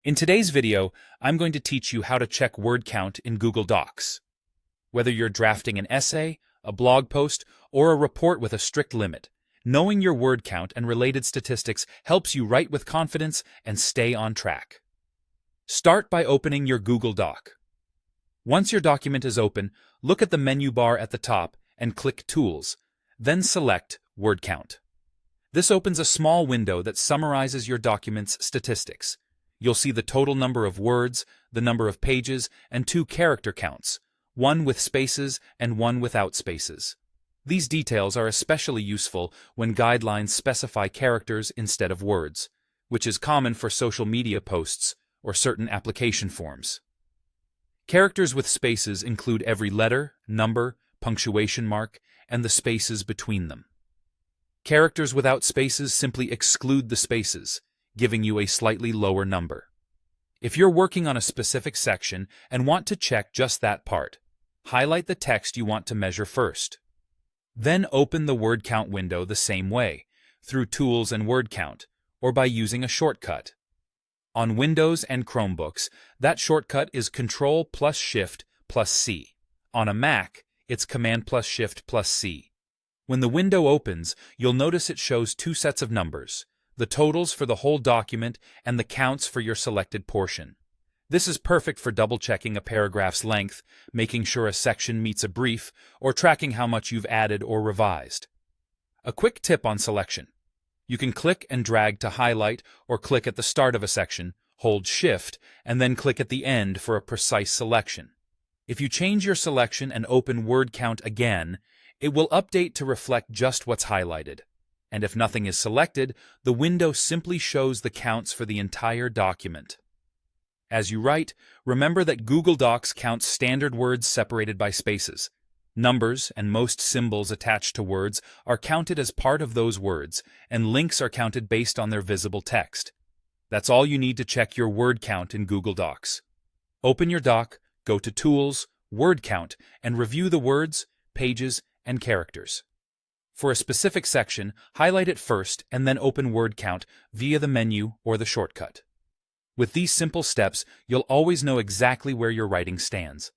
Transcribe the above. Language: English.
In today's video, I'm going to teach you how to check word count in Google Docs. Whether you're drafting an essay, a blog post, or a report with a strict limit, knowing your word count and related statistics helps you write with confidence and stay on track. Start by opening your Google Doc. Once your document is open, look at the menu bar at the top and click Tools, then select Word Count. This opens a small window that summarizes your document's statistics. You'll see the total number of words, the number of pages, and 2 character counts, one with spaces and one without spaces. These details are especially useful when guidelines specify characters instead of words, which is common for social media posts or certain application forms. Characters with spaces include every letter, number, punctuation mark, and the spaces between them. Characters without spaces simply exclude the spaces, giving you a slightly lower number. If you're working on a specific section and want to check just that part, highlight the text you want to measure first. Then open the word count window the same way, through Tools and Word Count, or by using a shortcut. On Windows and Chromebooks, that shortcut is Ctrl+Shift+C. On a Mac, it's Command+Shift+C. When the window opens, you'll notice it shows 2 sets of numbers, the totals for the whole document and the counts for your selected portion. This is perfect for double-checking a paragraph's length, making sure a section meets a brief, or tracking how much you've added or revised. A quick tip on selection. You can click and drag to highlight or click at the start of a section, hold Shift, and then click at the end for a precise selection. If you change your selection and open Word Count again, it will update to reflect just what's highlighted. And if nothing is selected, the window simply shows the counts for the entire document. As you write, remember that Google Docs counts standard words separated by spaces. Numbers and most symbols attached to words are counted as part of those words, and links are counted based on their visible text. That's all you need to check your word count in Google Docs. Open your doc, go to Tools, Word Count, and review the words, pages, and characters. For a specific section, highlight it first and then open Word Count via the menu or the shortcut. With these simple steps, you'll always know exactly where your writing stands.